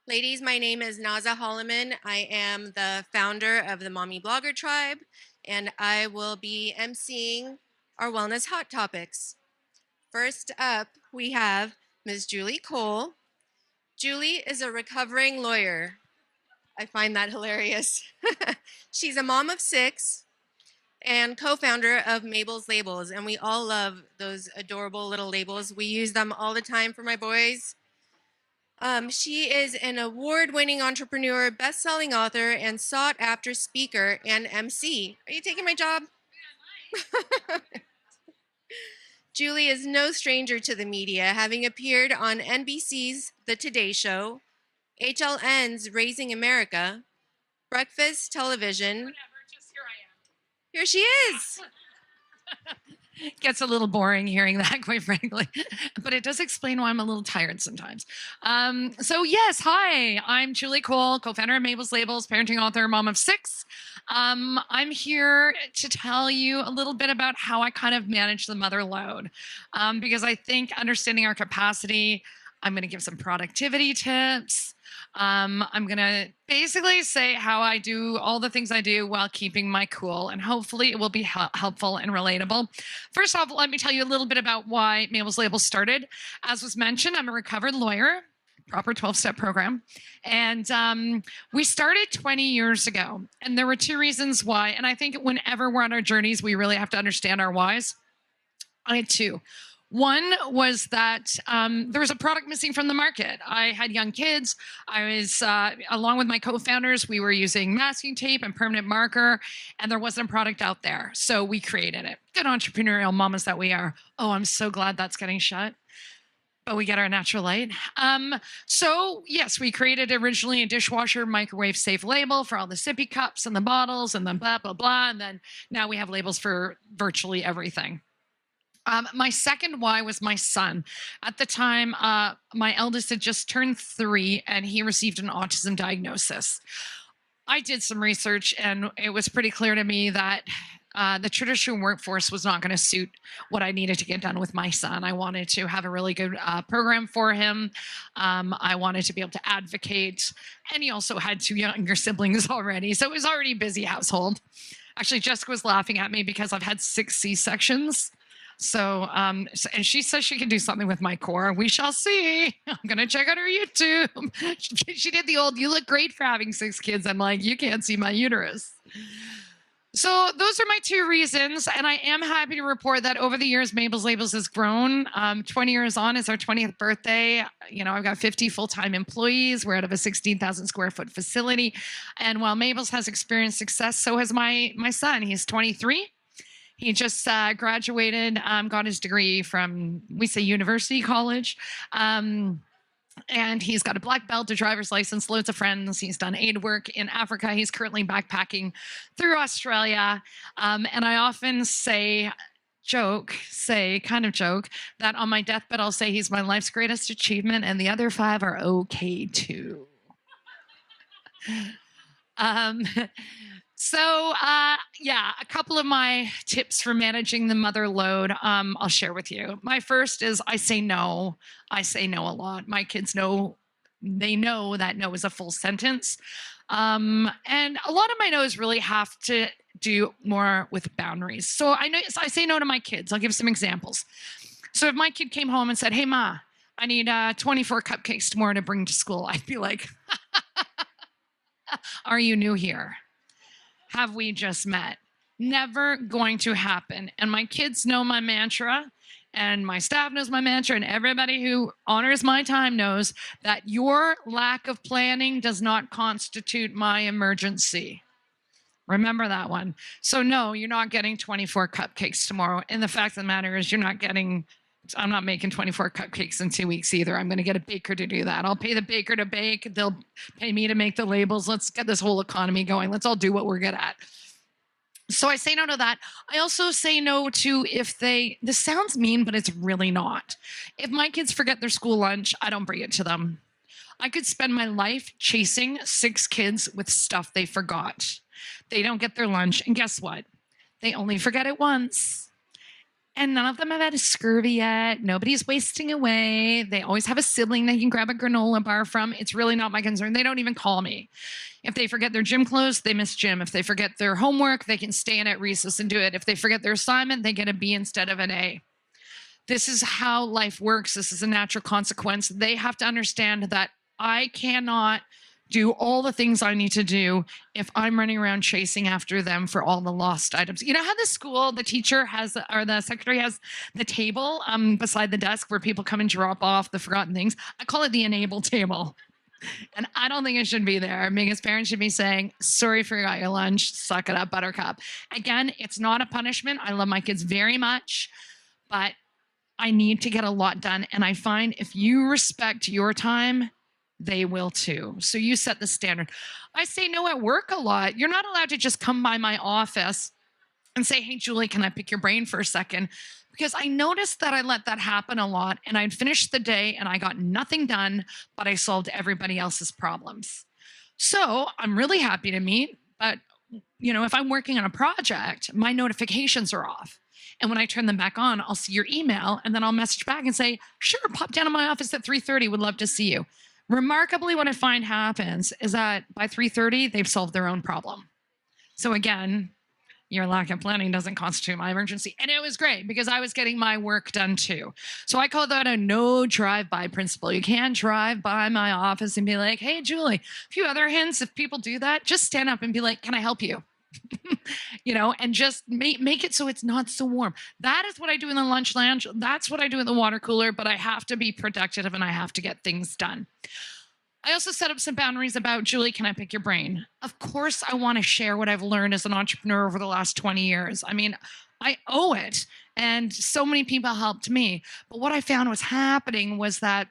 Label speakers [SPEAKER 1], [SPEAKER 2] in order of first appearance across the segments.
[SPEAKER 1] Ladies, my name is Naza Holliman. I am the founder of the Mommy Blogger Tribe, and I will be emceeing our Wellness Hot Topics. First up, we have Ms. Julie Cole. Julie is a recovering lawyer. I find that hilarious. She's a mom of 6 and co-founder of Mabels Labels, and we all love those adorable little labels. We use them all the time for my boys. She is an award-winning entrepreneur, best-selling author, and sought-after speaker and MC. Are you taking my job? Julie is no stranger to the media, having appeared on NBC's The Today Show, HLN's Raising America, Breakfast Television.
[SPEAKER 2] Whatever, just here I am.
[SPEAKER 1] Here she is.
[SPEAKER 2] Gets a little boring hearing that, quite frankly, but it does explain why I'm a little tired sometimes. So yes, hi, I'm Julie Cole, co-founder of Mabels Labels, parenting author, mom of 6. I'm here to tell you a little bit about how I kind of manage the Motherlode, because I think understanding our capacity, I'm going to give some productivity tips. I'm going to basically say how I do all the things I do while keeping my cool, and hopefully it will be helpful and relatable. First off, let me tell you a little bit about why Mabels Labels started. As was mentioned, I'm a recovered lawyer, proper 12-step program. And we started 20 years ago, and there were 2 reasons why. And I think whenever we're on our journeys, we really have to understand our whys. I had 2. One was that there was a product missing from the market. I had young kids. I was, along with my co-founders, we were using masking tape and permanent marker, and there wasn't a product out there. So we created it. Good entrepreneurial mamas that we are. Oh, I'm so glad that's getting shut. But we get our natural light. So yes, we created originally a dishwasher microwave safe label for all the sippy cups and the bottles and then blah, blah, blah. And then now we have labels for virtually everything. My second why was my son. At the time, my eldest had just turned 3 and he received an autism diagnosis. I did some research and it was pretty clear to me that the traditional workforce was not going to suit what I needed to get done with my son. I wanted to have a really good program for him. I wanted to be able to advocate. And he also had 2 younger siblings already. So it was already a busy household. Actually, Jessica was laughing at me because I've had 6 C-sections. So, and she says she can do something with my core. We shall see. I'm going to check out her YouTube. She did the old, you look great for having 6 kids. I'm like, you can't see my uterus. So those are my 2 reasons. And I am happy to report that over the years, Mabels Labels has grown. 20 years on is our 20th birthday. You know, I've got 50 full-time employees. We're out of a 16,000 square foot facility. And while Mabels has experienced success, so has my son. He's 23. He just graduated, got his degree from, we say university college. And he's got a black belt, a driver's license, loads of friends. He's done aid work in Africa. He's currently backpacking through Australia. And I often kind of joke, that on my deathbed, I'll say he's my life's greatest achievement and the other 5 are okay too. So, yeah, a couple of my tips for managing the Motherlode I'll share with you. My first is I say no. I say no a lot. My kids know, they know that no is a full sentence. And a lot of my no's really have to do more with boundaries. So I say no to my kids. I'll give some examples. So if my kid came home and said, hey, Ma, I need 24 cupcakes tomorrow to bring to school, I'd be like, are you new here? Have we just met? Never going to happen. And my kids know my mantra, and my staff knows my mantra, and everybody who honors my time knows that your lack of planning does not constitute my emergency. Remember that one. So no, you're not getting 24 cupcakes tomorrow. And the fact of the matter is I'm not making 24 cupcakes in 2 weeks either. I'm going to get a baker to do that. I'll pay the baker to bake. They'll pay me to make the labels. Let's get this whole economy going. Let's all do what we're good at. So I say no to that. I also say no to this sounds mean, but it's really not. If my kids forget their school lunch, I don't bring it to them. I could spend my life chasing 6 kids with stuff they forgot. They don't get their lunch. And guess what? They only forget it once. And none of them have had a scurvy yet. Nobody's wasting away. They always have a sibling they can grab a granola bar from. It's really not my concern. They don't even call me. If they forget their gym clothes, they miss gym. If they forget their homework, they can stay in at recess and do it. If they forget their assignment, they get a B instead of an A. This is how life works. This is a natural consequence. They have to understand that I cannot do all the things I need to do if I'm running around chasing after them for all the lost items. You know how the school, the teacher has, or the secretary has the table beside the desk where people come and drop off the forgotten things? I call it the enable table. And I don't think it should be there because parents should be saying, sorry, forgot your lunch, suck it up, buttercup. Again, it's not a punishment. I love my kids very much, but I need to get a lot done. And I find if you respect your time, they will too. So you set the standard. I say no at work a lot. You're not allowed to just come by my office and say, hey, Julie, can I pick your brain for a second? Because I noticed that I let that happen a lot and I'd finish the day and I got nothing done, but I solved everybody else's problems. So I'm really happy to meet, but if I'm working on a project, my notifications are off. And when I turn them back on, I'll see your email and then I'll message back and say, sure, pop down to my office at 3:30. Would love to see you. Remarkably, what I find happens is that by 3:30, they've solved their own problem. So again, your lack of planning doesn't constitute my emergency. And it was great because I was getting my work done too. So I call that a no drive-by principle. You can't drive by my office and be like, hey, Julie, a few other hints. If people do that, just stand up and be like, can I help you? And just make it so it's not so warm. That is what I do in the lunch lounge. That's what I do in the water cooler, but I have to be productive and I have to get things done. I also set up some boundaries about, Julie, can I pick your brain? Of course, I want to share what I've learned as an entrepreneur over the last 20 years. I mean, I owe it. And so many people helped me. But what I found was happening was that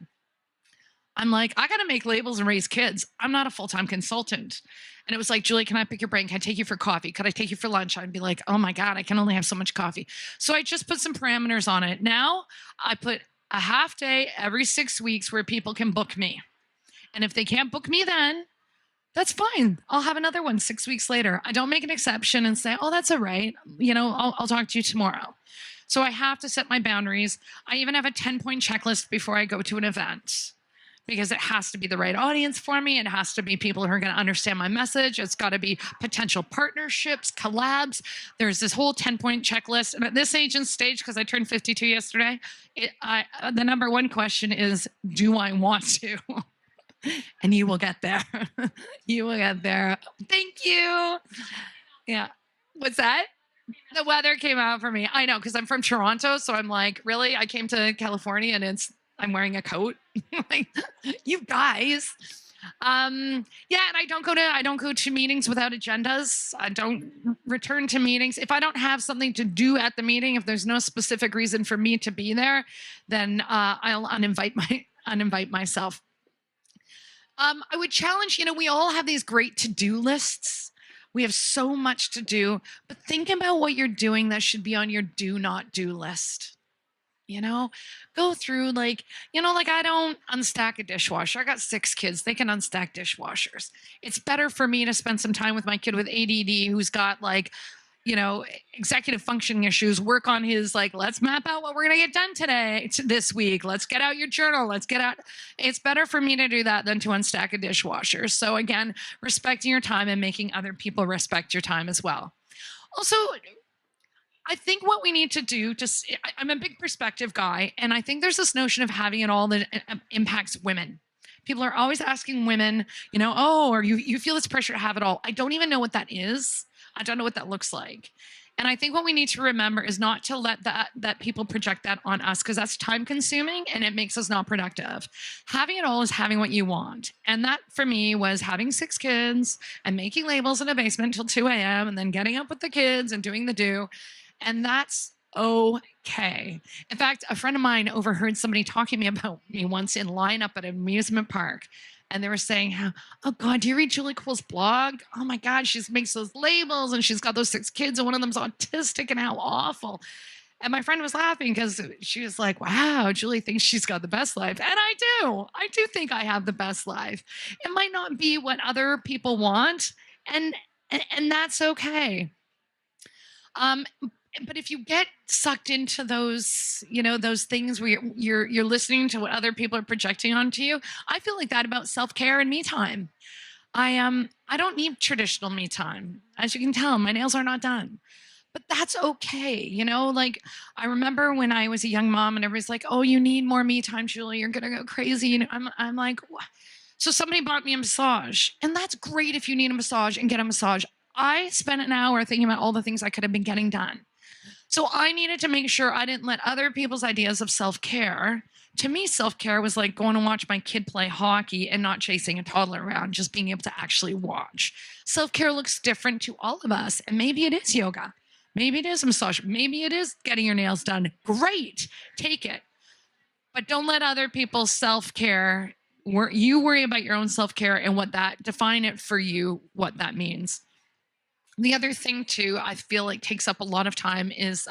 [SPEAKER 2] I'm like, I got to make labels and raise kids. I'm not a full-time consultant. And it was like, Julie, can I pick your brain? Can I take you for coffee? Could I take you for lunch? I'd be like, oh my God, I can only have so much coffee. So I just put some parameters on it. Now I put a half day every 6 weeks where people can book me. And if they can't book me then, that's fine. I'll have another one 6 weeks later. I don't make an exception and say, oh, that's all right. I'll talk to you tomorrow. So I have to set my boundaries. I even have a 10-point checklist before I go to an event because it has to be the right audience for me. It has to be people who are going to understand my message. It's got to be potential partnerships, collabs. There's this whole 10-point checklist. And at this age and stage, because I turned 52 yesterday, the number one question is, do I want to? And you will get there. You will get there. Thank you. Yeah. What's that? The weather came out for me. I know, because I'm from Toronto. So I'm like, really? I came to California and I'm wearing a coat. Like, you guys. And I don't go to meetings without agendas. I don't return to meetings. If I don't have something to do at the meeting, if there's no specific reason for me to be there, then I'll uninvite myself. I would challenge, we all have these great to-do lists. We have so much to do, but think about what you're doing that should be on your do not do list. Go through like I don't unstack a dishwasher. I got 6 kids. They can unstack dishwashers. It's better for me to spend some time with my kid with ADD who's got executive functioning issues, work on his, let's map out what we're going to get done this week. Let's get out your journal. It's better for me to do that than to unstack a dishwasher. So again, respecting your time and making other people respect your time as well. Also, I think what we need to do, I'm a big perspective guy, and I think there's this notion of having it all that impacts women. People are always asking women, or you feel this pressure to have it all. I don't even know what that is. I don't know what that looks like. And I think what we need to remember is not to let that people project that on us, because that's time consuming and it makes us not productive. Having it all is having what you want. And that for me was having 6 kids and making labels in a basement till 2 a.m. and then getting up with the kids and doing the do. And that's okay. In fact, a friend of mine overheard somebody talking about me once in line up at an amusement park. And they were saying, oh God, do you read Julie Cole's blog? Oh my God, she makes those labels and she's got those 6 kids and one of them's autistic and how awful. And my friend was laughing because she was like, wow, Julie thinks she's got the best life. And I do think I have the best life. It might not be what other people want, and that's okay. But if you get sucked into those, those things where you're listening to what other people are projecting onto you, I feel like that about self-care and me time. I don't need traditional me time. As you can tell, my nails are not done. But that's okay, like I remember when I was a young mom and everybody's like, "Oh, you need more me time, Julie. You're gonna go crazy." I'm like, "What?" So somebody bought me a massage, and that's great if you need a massage and get a massage. I spent an hour thinking about all the things I could have been getting done. So I needed to make sure I didn't let other people's ideas of self care. To me, self care was like going to watch my kid play hockey and not chasing a toddler around, just being able to actually watch. Self care looks different to all of us. And maybe it is yoga. Maybe it is a massage. Maybe it is getting your nails done. Great. Take it. But don't let other people's self care, you worry about your own self care and define it for you, what that means. The other thing too, I feel like takes up a lot of time is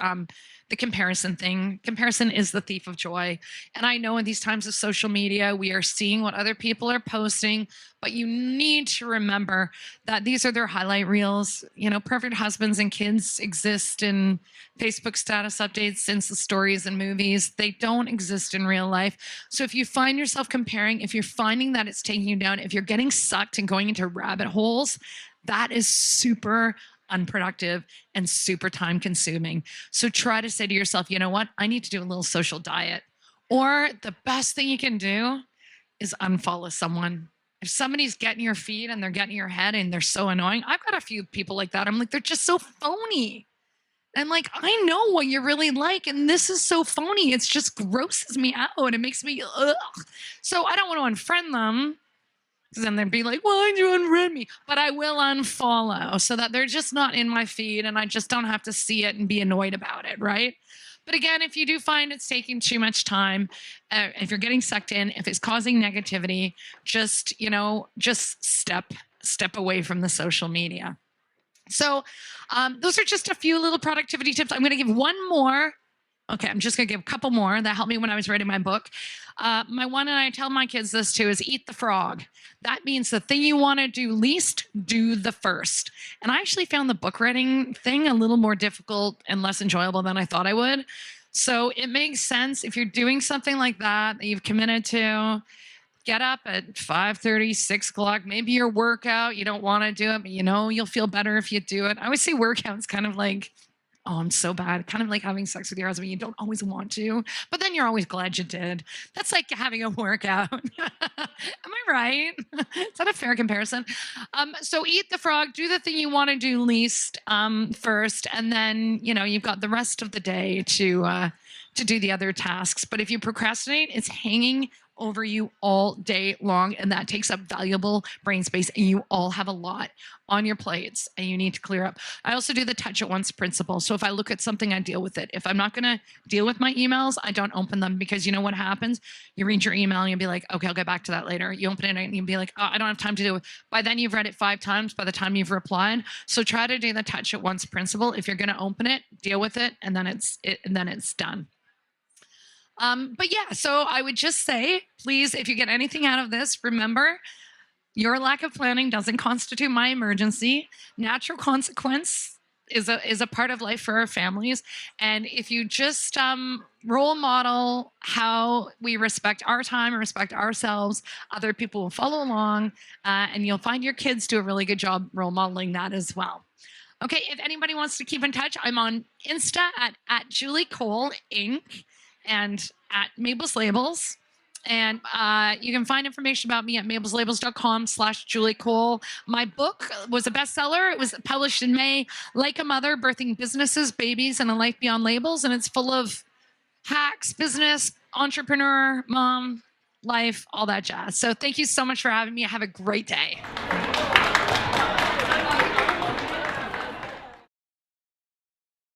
[SPEAKER 2] the comparison thing. Comparison is the thief of joy. And I know in these times of social media, we are seeing what other people are posting, but you need to remember that these are their highlight reels. Perfect husbands and kids exist in Facebook status updates, Insta stories, and movies. They don't exist in real life. So if you find yourself comparing, if you're finding that it's taking you down, if you're getting sucked and going into rabbit holes, that is super unproductive and super time consuming. So try to say to yourself, you know what? I need to do a little social diet. Or the best thing you can do is unfollow someone. If somebody's getting your feed and they're getting your head and they're so annoying, I've got a few people like that. I'm like, they're just so phony. And like, I know what you're really like, and this is so phony. It just grosses me out. It makes me, ugh. So I don't want to unfriend them. Because then they'd be like, why'd you unfriend me? But I will unfollow so that they're just not in my feed and I just don't have to see it and be annoyed about it, right? But again, if you do find it's taking too much time, if you're getting sucked in, if it's causing negativity, just step away from the social media. So those are just a few little productivity tips. I'm going to give one more. Okay, I'm just going to give a couple more that helped me when I was writing my book. My one, and I tell my kids this too, is eat the frog. That means the thing you want to do least, do the first. And I actually found the book writing thing a little more difficult and less enjoyable than I thought I would. So it makes sense if you're doing something like that you've committed to, get up at 5:30, 6 o'clock. Maybe your workout, you don't want to do it, but you'll feel better if you do it. I always say workout's kind of like, oh, I'm so bad. Kind of like having sex with your husband. You don't always want to, but then you're always glad you did. That's like having a workout. Am I right? Is that a fair comparison? So eat the frog, do the thing you want to do least first, and then, you've got the rest of the day to do the other tasks. But if you procrastinate, it's hanging over you all day long, and that takes up valuable brain space, and you all have a lot on your plates and you need to clear up. I also do the touch at once principle. So if I look at something, I deal with it. If I'm not going to deal with my emails, I don't open them, because you know what happens? You read your email and you'll be like, okay, I'll get back to that later. You open it and you'll be like, oh, I don't have time to do it. By then you've read it 5 times by the time you've replied. So try to do the touch at once principle. If you're going to open it, deal with it, and then it's done. But yeah, so I would just say, please, if you get anything out of this, remember, your lack of planning doesn't constitute my emergency. Natural consequence is a part of life for our families. And if you just role model how we respect our time and respect ourselves, other people will follow along, and you'll find your kids do a really good job role modeling that as well. Okay, if anybody wants to keep in touch, I'm on Insta at Julie Cole Inc. and at Mabels Labels. And you can find information about me at mabelslabels.com/Julie Cole. My book was a bestseller. It was published in May, Like a Mother, Birthing Businesses, Babies, and a Life Beyond Labels. And it's full of hacks, business, entrepreneur, mom, life, all that jazz. So thank you so much for having me. Have a great day.